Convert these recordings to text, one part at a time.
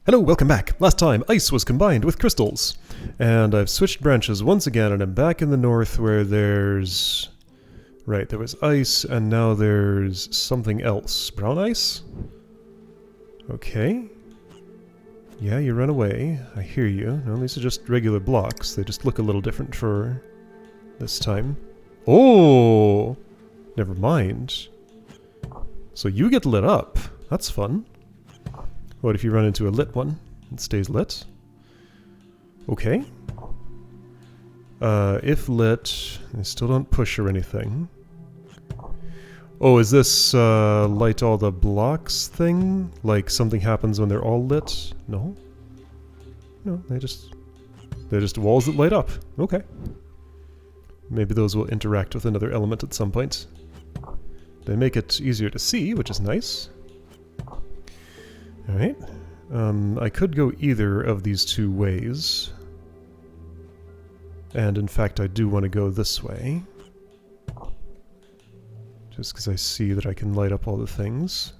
Hello, welcome back. Last time, ice was combined with crystals. And I've switched branches once again, and I'm back in the north where there's... Right, there was ice, and now there's something else. Brown ice? Okay. Yeah, you run away. I hear you. No, these are just regular blocks. They just look a little different for this time. Oh! Never mind. So you get lit up. That's fun. What if you run into a lit one? It stays lit. Okay. If lit, they still don't push or anything. Oh, is this light all the blocks thing? Like something happens when they're all lit? No? No, they're just walls that light up. Okay. Maybe those will interact with another element at some point. They make it easier to see, which is nice. Alright. I could go either of these two ways. And in fact, I do want to go this way. Just because I see that I can light up all the things.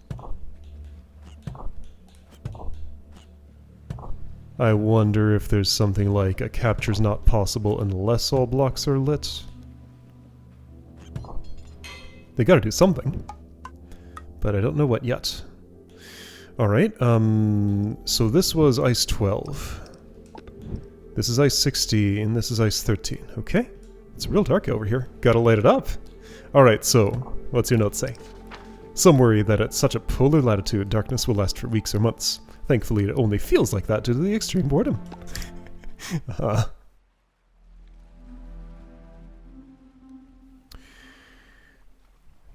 I wonder if there's something like a capture's not possible unless all blocks are lit. They gotta do something. But I don't know what yet. Alright, so this was ice 12. This is ice 16, this is ice 13. Okay, it's real dark over here. Gotta light it up. Alright, so, what's your note say? Some worry that at such a polar latitude, darkness will last for weeks or months. Thankfully, it only feels like that due to the extreme boredom.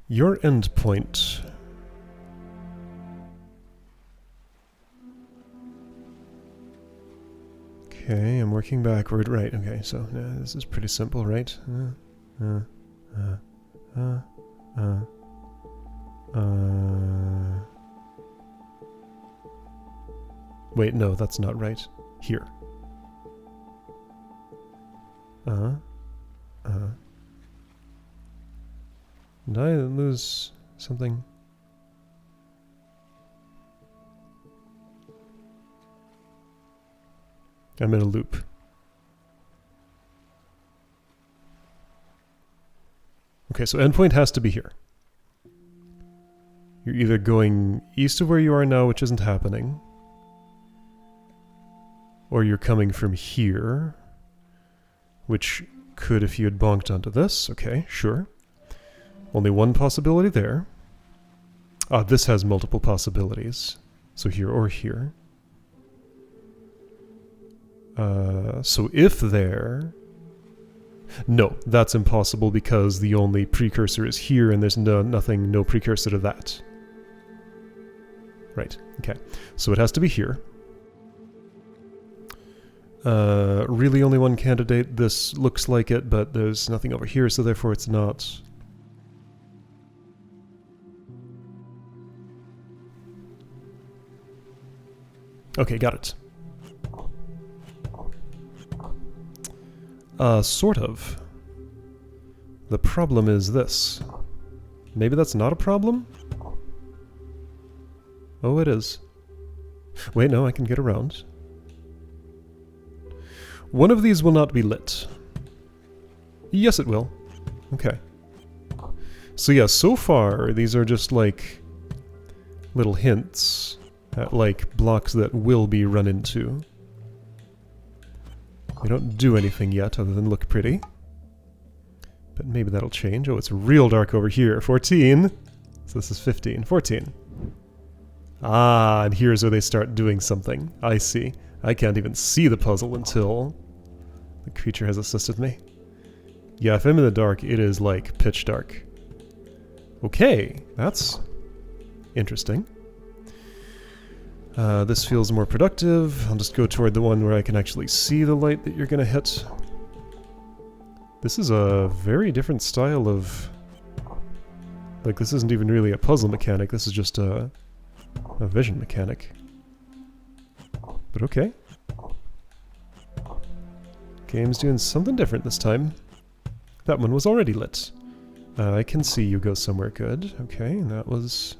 Your endpoint. Okay, I'm working backward. Right, okay, so this is pretty simple, right? Wait, no, that's not right. Here. Did I lose something? I'm in a loop. Okay, so endpoint has to be here. You're either going east of where you are now, which isn't happening, or you're coming from here, which could if you had bonked onto this. Okay, sure. Only one possibility there. Ah, this has multiple possibilities. So here or here. So if there... No, that's impossible because the only precursor is here and there's no precursor to that. Right, okay. So it has to be here. Really only one candidate. This looks like it, but there's nothing over here, so therefore it's not. Okay, got it. Sort of. The problem is this. Maybe that's not a problem? Oh, it is. Wait, no, I can get around. One of these will not be lit. Yes, it will. Okay. So yeah, so far, these are just like little hints at like blocks that will be run into. They don't do anything yet other than look pretty. But maybe that'll change. Oh, it's real dark over here. 14. So this is 15. 14. Ah, and here's where they start doing something. I see. I can't even see the puzzle until the creature has assisted me. Yeah, if I'm in the dark, it is like pitch dark. Okay, that's interesting. This feels more productive. I'll just go toward the one where I can actually see the light that you're gonna hit. This is a very different style of... Like, this isn't even really a puzzle mechanic, this is just a vision mechanic. But okay. Game's doing something different this time. That one was already lit. I can see you go somewhere good. Okay, and that was...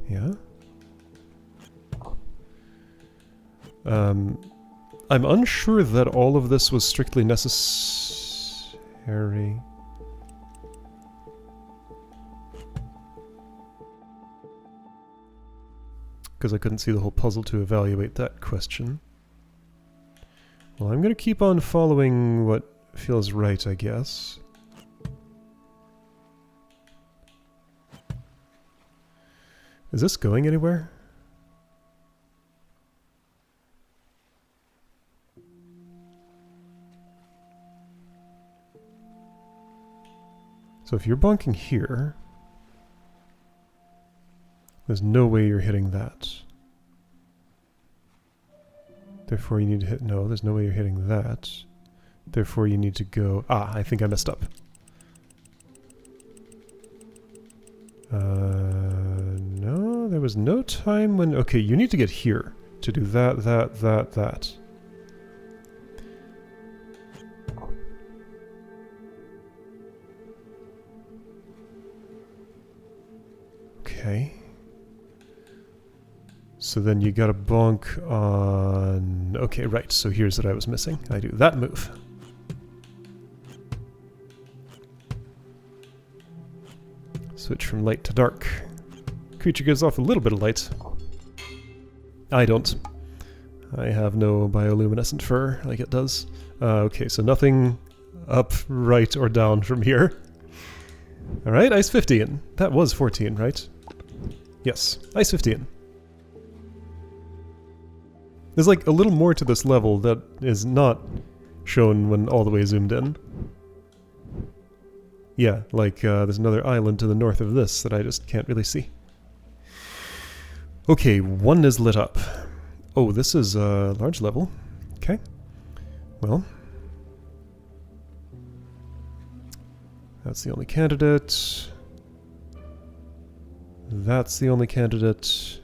Yeah. I'm unsure that all of this was strictly necessary. Because I couldn't see the whole puzzle to evaluate that question. Well, I'm going to keep on following what feels right, I guess. Is this going anywhere? So if you're bonking here, there's no way you're hitting that. Therefore you need to hit... No, there's no way you're hitting that. Therefore you need to go... Ah, I think I messed up. No, there was no time when... Okay, you need to get here to do that, that. Okay. So then you gotta bonk on... Okay, right, so here's what I was missing. I do that move. Switch from light to dark. Creature gives off a little bit of light. I don't. I have no bioluminescent fur like it does. Okay, so nothing up, right, or down from here. Alright, ice 15. That was 14, right? Yes, ice 15. There's like a little more to this level that is not shown when all the way zoomed in. Yeah, like there's another island to the north of this that I just can't really see. Okay, one is lit up. Oh, this is a large level. Okay. Well. That's the only candidate. That's the only candidate.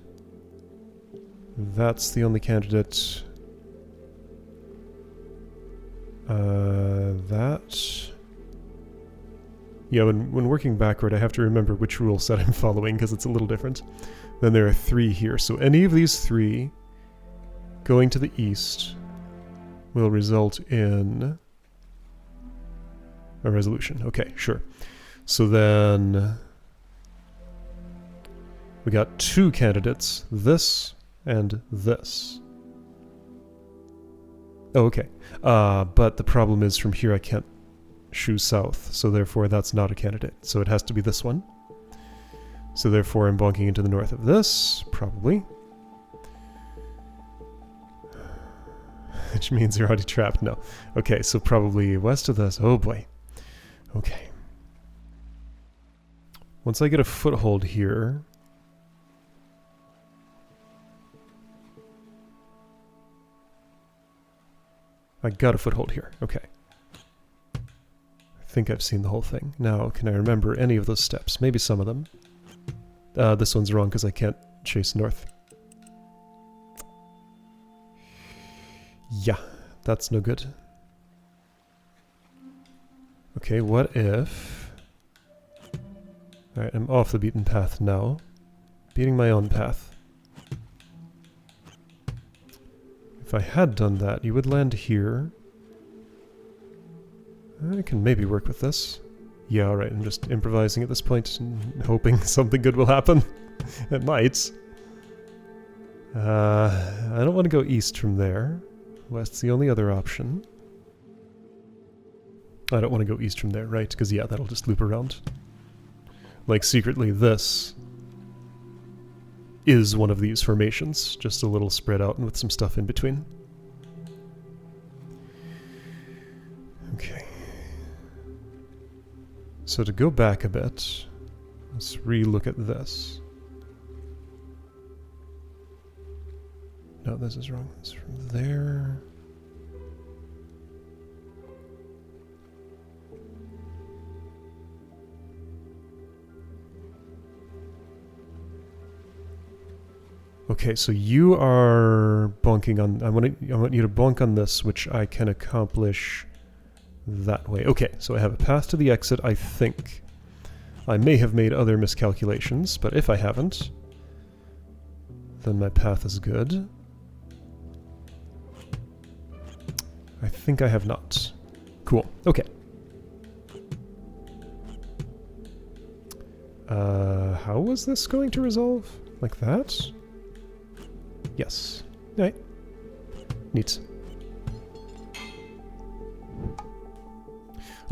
That's the only candidate. That... Yeah, when working backward, I have to remember which rule set I'm following, because it's a little different. Then there are 3 here, so any of these 3 going to the east will result in a resolution. Okay, sure. So then we got 2 candidates, this and this. Oh, okay. But the problem is from here I can't shoe south, so therefore that's not a candidate. So it has to be this one. So therefore I'm bonking into the north of this, probably. Which means you're already trapped. No. Okay, so probably west of this. Oh boy. Okay. Once I get a foothold here... I got a foothold here. Okay. I think I've seen the whole thing. Now, can I remember any of those steps? Maybe some of them. This one's wrong because I can't chase north. Yeah, that's no good. Okay, what if... Alright, I'm off the beaten path now. Beating my own path. If I had done that, you would land here. I can maybe work with this. Yeah, alright, I'm just improvising at this point and hoping something good will happen. It might. I don't want to go east from there. West's the only other option. I don't want to go east from there, right? Because, yeah, that'll just loop around. Like, secretly, this is one of these formations. Just a little spread out and with some stuff in between. Okay. So to go back a bit, let's re-look at this. No, this is wrong. It's from there. Okay, so you are bonking on... I want you to bonk on this, which I can accomplish that way. Okay, so I have a path to the exit, I think. I may have made other miscalculations, but if I haven't, then my path is good. I think I have not. Cool. Okay. How was this going to resolve? Like that? Yes. Right. Neat.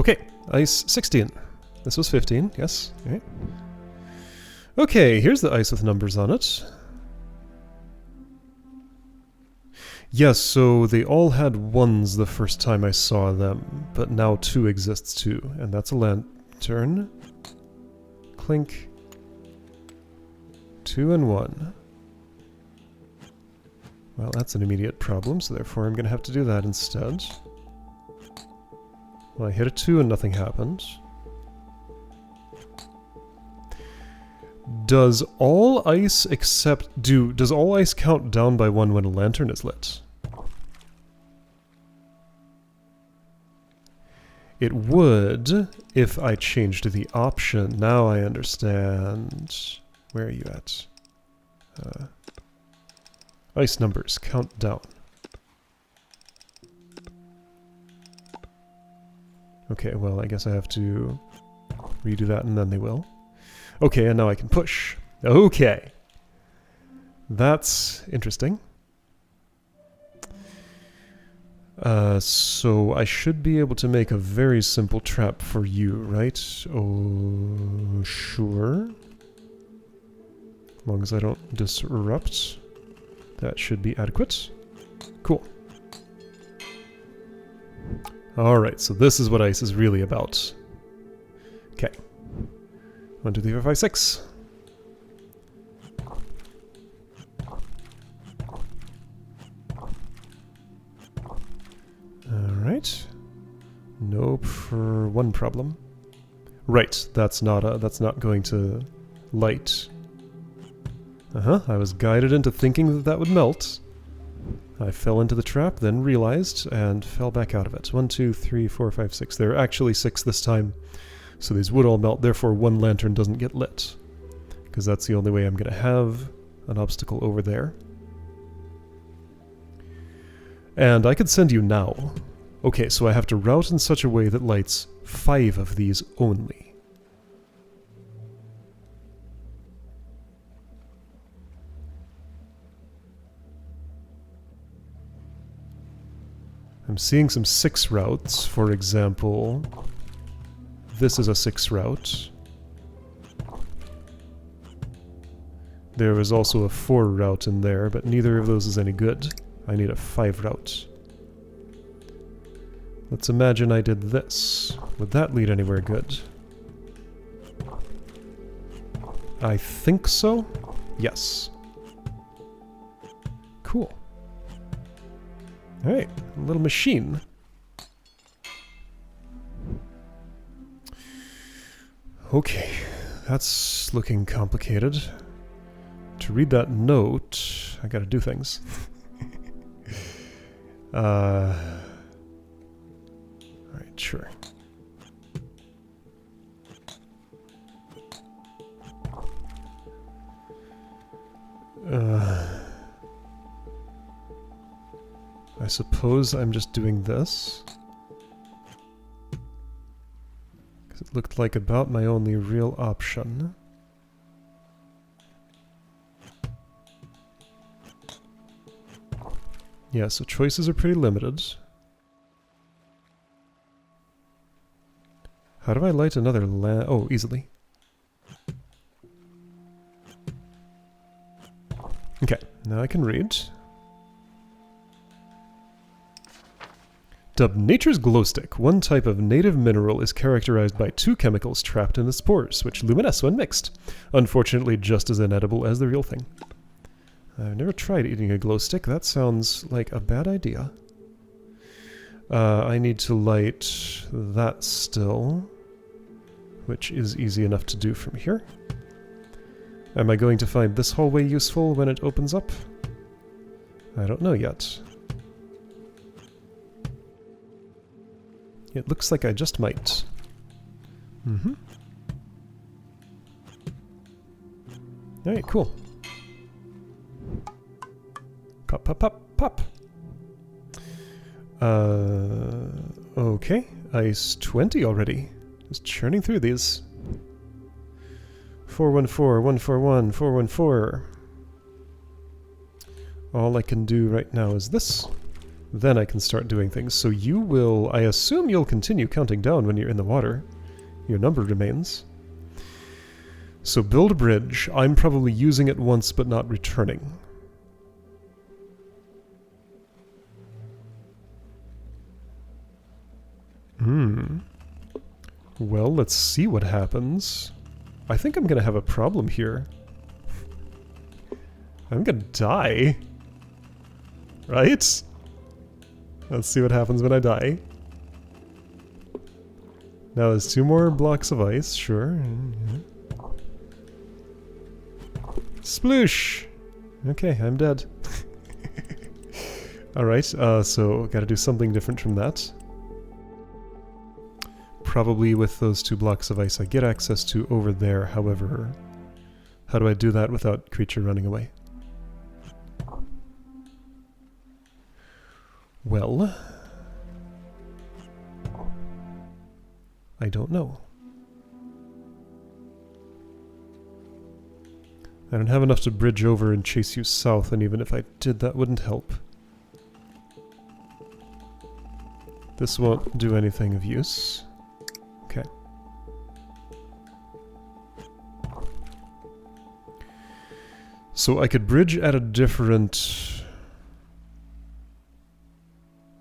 Okay, ice 16. This was 15, yes. Okay. Okay, here's the ice with numbers on it. Yes, so they all had ones the first time I saw them, but now 2 exists too, and that's a lantern. Clink. 2 and 1. Well, that's an immediate problem, so therefore I'm going to have to do that instead. Well, I hit a 2 and nothing happened. Does all ice does all ice count down by 1 when a lantern is lit? It would if I changed the option. Now I understand. Where are you at? Ice numbers, count down. Okay, well, I guess I have to redo that and then they will. Okay, and now I can push. Okay. That's interesting. So I should be able to make a very simple trap for you, right? Oh, sure. As long as I don't disrupt. That should be adequate. Cool. Alright, so this is what ice is really about. Okay. 1, 2, 3, 4, 5, 6. Alright. Nope for one problem. Right, that's not going to light. I was guided into thinking that that would melt. I fell into the trap, then realized, and fell back out of it. 1, 2, 3, 4, 5, 6. There are actually 6 this time. So these would all melt, therefore 1 lantern doesn't get lit. Because that's the only way I'm going to have an obstacle over there. And I could send you now. Okay, so I have to route in such a way that lights 5 of these only. I'm seeing some 6 routes, for example. This is a 6 route. There was also a 4 route in there, but neither of those is any good. I need a 5 route. Let's imagine I did this. Would that lead anywhere good? I think so. Yes. Cool. Alright, a little machine. Okay, that's looking complicated. To read that note, I gotta do things. Alright, sure. I suppose I'm just doing this. Because it looked like about my only real option. Yeah, so choices are pretty limited. How do I light another lamp? Oh, easily. Okay, now I can read. Dubbed Nature's Glowstick, one type of native mineral is characterized by 2 chemicals trapped in its pores, which luminesce when mixed. Unfortunately, just as inedible as the real thing. I've never tried eating a glow stick. That sounds like a bad idea. I need to light that still, which is easy enough to do from here. Am I going to find this hallway useful when it opens up? I don't know yet. It looks like I just might. Alright, cool. Pop, pop, pop, pop. Okay. Ice 20 already. Just churning through these. 414, 141, 414. All I can do right now is this. Then I can start doing things. So you will... I assume you'll continue counting down when you're in the water. Your number remains. So build a bridge. I'm probably using it once but not returning. Well, let's see what happens. I think I'm gonna have a problem here. I'm gonna die. Right? Let's see what happens when I die. Now there's 2 more blocks of ice, sure. Sploosh! Okay, I'm dead. Alright, so gotta do something different from that. Probably with those 2 blocks of ice I get access to over there, however... How do I do that without creature running away? Well... I don't know. I don't have enough to bridge over and chase you south, and even if I did, that wouldn't help. This won't do anything of use. Okay. So I could bridge at a different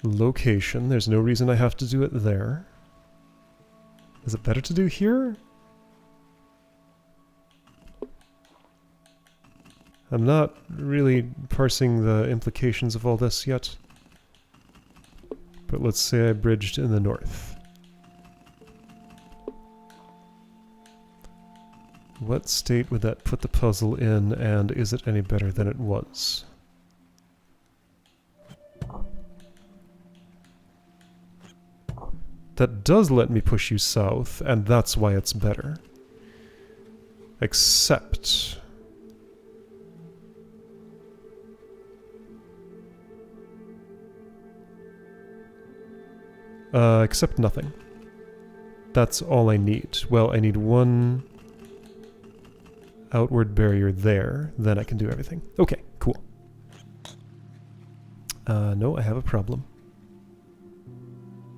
location. There's no reason I have to do it there. Is it better to do here? I'm not really parsing the implications of all this yet. But let's say I bridged in the north. What state would that put the puzzle in, and is it any better than it was? That does let me push you south, and that's why it's better. Except... except nothing. That's all I need. Well, I need 1 outward barrier there, then I can do everything. Okay, cool. No, I have a problem.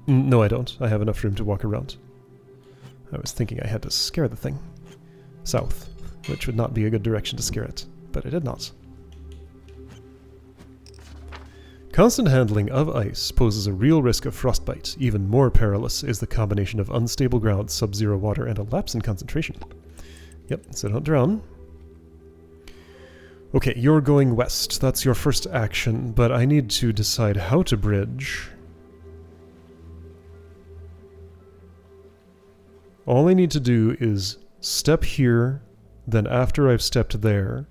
No, I don't. I have enough room to walk around. I was thinking I had to scare the thing. South, which would not be a good direction to scare it, but I did not. Constant handling of ice poses a real risk of frostbite. Even more perilous is the combination of unstable ground, sub-zero water, and a lapse in concentration. Yep, so don't drown. Okay, you're going west. That's your first action, but I need to decide how to bridge. All I need to do is step here, then after I've stepped there,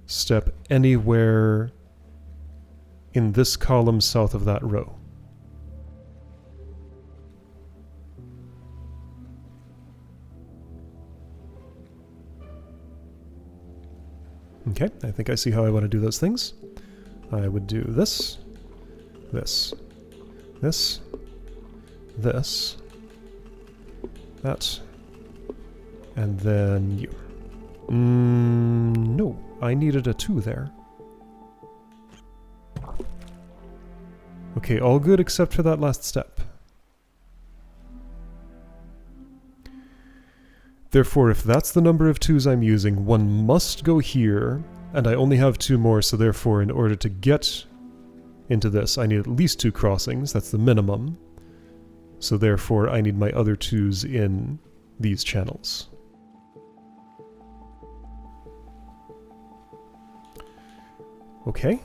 step anywhere in this column south of that row. Okay, I think I see how I want to do those things. I would do this, this, this, this, that, and then you. No, I needed a 2 there. Okay, all good except for that last step. Therefore, if that's the number of 2s I'm using, one must go here, and I only have 2 more, so therefore in order to get into this, I need at least 2 crossings, that's the minimum. So therefore I need my other 2s in these channels. Okay,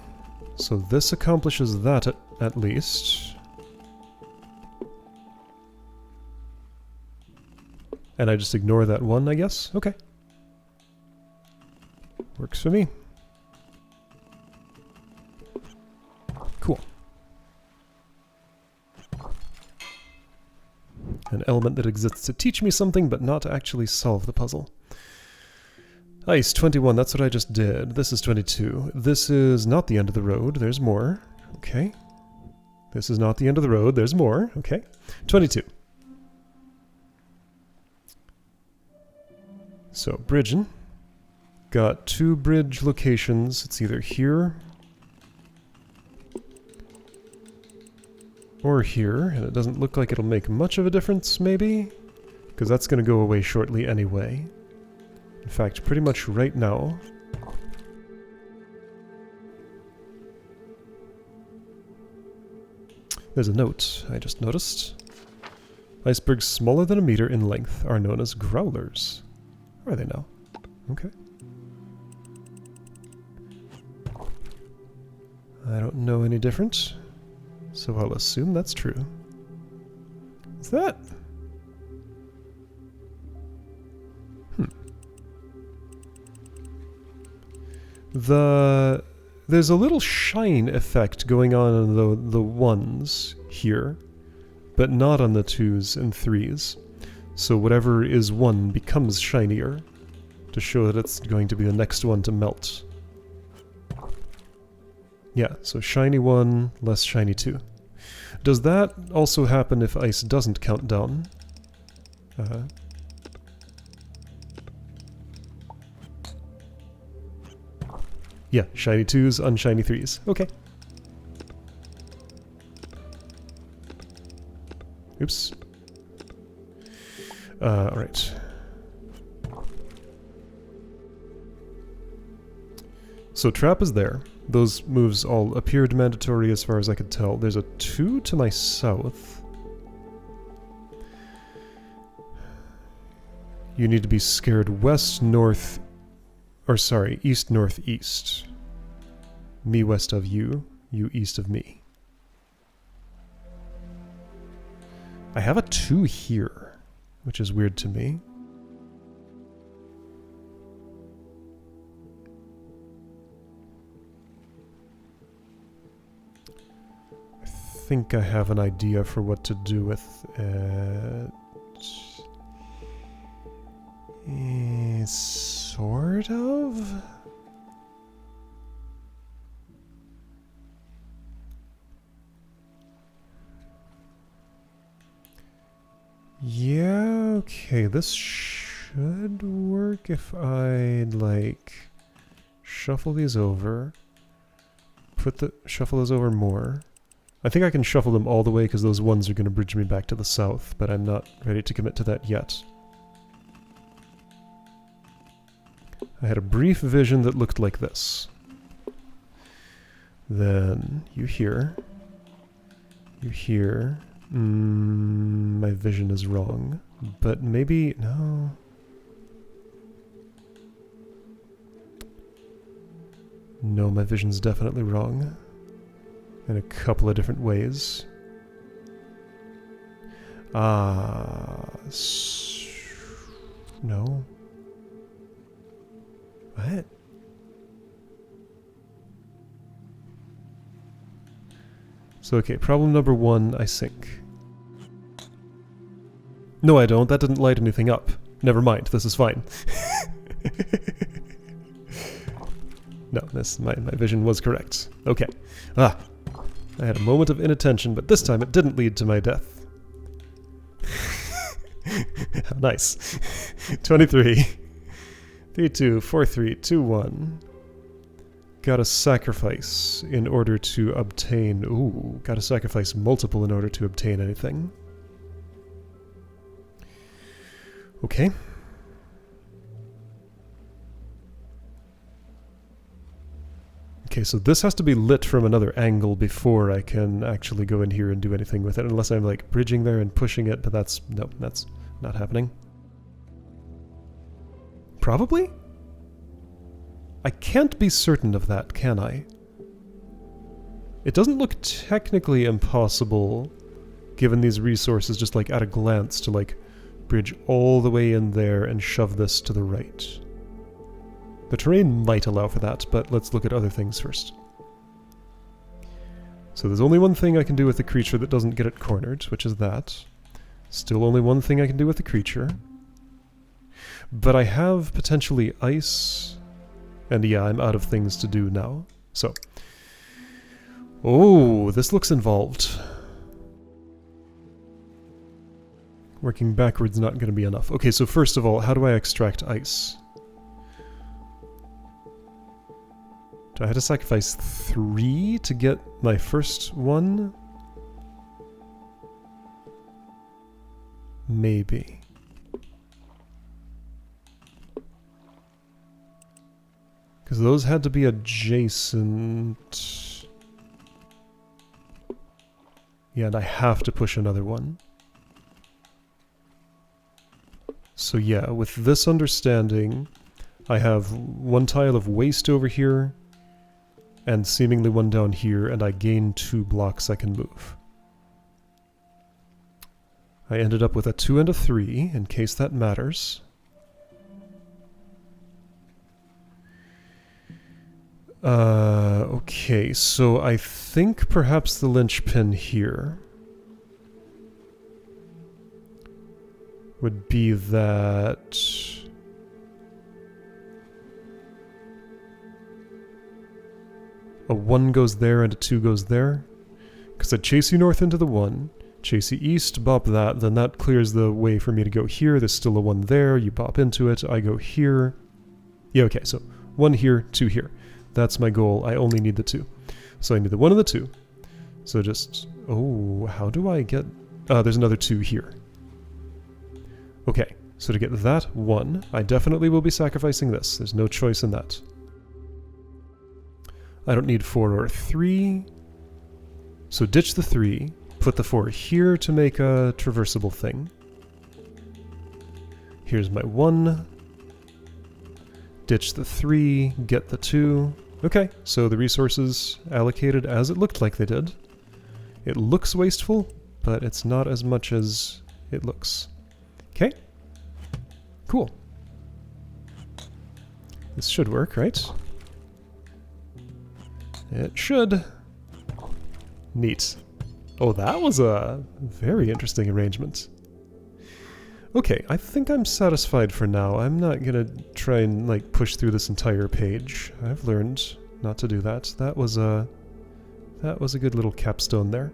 so this accomplishes that at least. And I just ignore that 1, I guess? Okay. Works for me. Cool. An element that exists to teach me something, but not to actually solve the puzzle. Ice, 21, that's what I just did. This is 22. This is not the end of the road, there's more. Okay. This is not the end of the road. There's more. Okay. 22. So, bridging. Got 2 bridge locations. It's either here or here, and it doesn't look like it'll make much of a difference, maybe? Because that's going to go away shortly anyway. In fact, pretty much right now. There's a note I just noticed. Icebergs smaller than a meter in length are known as growlers. Where are they now? Okay. I don't know any different, so I'll assume that's true. Is that? There's a little shine effect going on the 1s here, but not on the 2s and 3s. So whatever is 1 becomes shinier, to show that it's going to be the next one to melt. Yeah, so shiny 1, less shiny 2. Does that also happen if ice doesn't count down? Yeah, shiny 2s, unshiny 3s. Okay. Oops. Alright. So trap is there. Those moves all appeared mandatory as far as I could tell. There's a 2 to my south. You need to be scared west, north, or sorry, east, northeast. Me west of you, you east of me. I have a 2 here, which is weird to me. I think I have an idea for what to do with it. Sort of? Yeah, okay, this should work if I, like, shuffle these over, shuffle those over more. I think I can shuffle them all the way because those 1s are going to bridge me back to the south, but I'm not ready to commit to that yet. I had a brief vision that looked like this. Then you here. You here. My vision is wrong. But maybe... no. No, my vision's definitely wrong. In a couple of different ways. No. What? So, okay, problem number 1, I sink. No, I don't. That didn't light anything up. Never mind. This is fine. No, my vision was correct. Okay. I had a moment of inattention, but this time it didn't lead to my death. Nice. 23. 3, 2, 4, 3, 2, 1. Gotta sacrifice in order to obtain... Ooh, gotta sacrifice multiple in order to obtain anything. Okay. Okay, so this has to be lit from another angle before I can actually go in here and do anything with it, unless I'm like bridging there and pushing it, but that's not happening. Probably? I can't be certain of that, can I? It doesn't look technically impossible, given these resources, just like at a glance, to like bridge all the way in there and shove this to the right. The terrain might allow for that, but let's look at other things first. So there's only one thing I can do with the creature that doesn't get it cornered, which is that. Still only one thing I can do with the creature. But I have potentially ice, and yeah, I'm out of things to do now. So, Oh, this looks involved. Working backwards not going to be enough. Okay, so first of all, how do I extract ice? Do I have to sacrifice 3 to get my first one? Maybe. Because those had to be adjacent. Yeah, and I have to push another one. So yeah, with this understanding, I have one tile of waste over here, and seemingly one down here, and I gain 2 blocks I can move. I ended up with a 2 and a 3, in case that matters. Okay, so I think perhaps the linchpin here would be that a 1 goes there and a 2 goes there. Because I'd chase you north into the 1, chase you east, bop that, then that clears the way for me to go here. There's still a 1 there, you bop into it, I go here. Yeah, okay, so 1 here, 2 here. That's my goal, I only need the 2. So I need the 1 and the 2. So just, oh, how do I get, there's another 2 here. Okay, so to get that 1, I definitely will be sacrificing this. There's no choice in that. I don't need 4 or 3. So ditch the 3, put the 4 here to make a traversable thing. Here's my 1. Ditch the 3, get the 2. Okay, so the resources allocated as it looked like they did. It looks wasteful, but it's not as much as it looks. Okay. Cool. This should work, right? It should. Neat. Oh, that was a very interesting arrangement. Okay, I think I'm satisfied for now. I'm not gonna try and, like, push through this entire page. I've learned not to do that. That was a good little capstone there.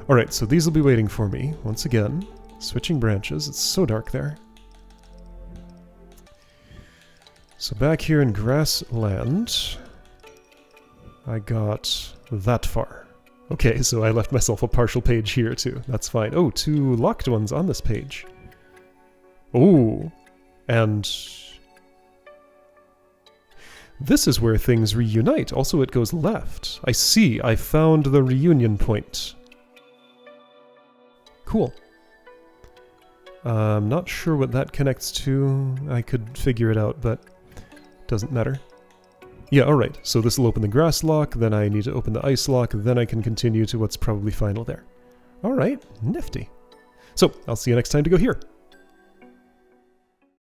Alright, so these will be waiting for me. Once again, switching branches. It's so dark there. So back here in Grassland, I got that far. Okay, so I left myself a partial page here too. That's fine. Oh, 2 locked ones on this page. Oh, and this is where things reunite. Also, it goes left. I see. I found the reunion point. Cool. I'm not sure what that connects to. I could figure it out, but doesn't matter. Yeah, alright. So this will open the grass lock, then I need to open the ice lock, then I can continue to what's probably final there. Alright, nifty. So, I'll see you next time to go here.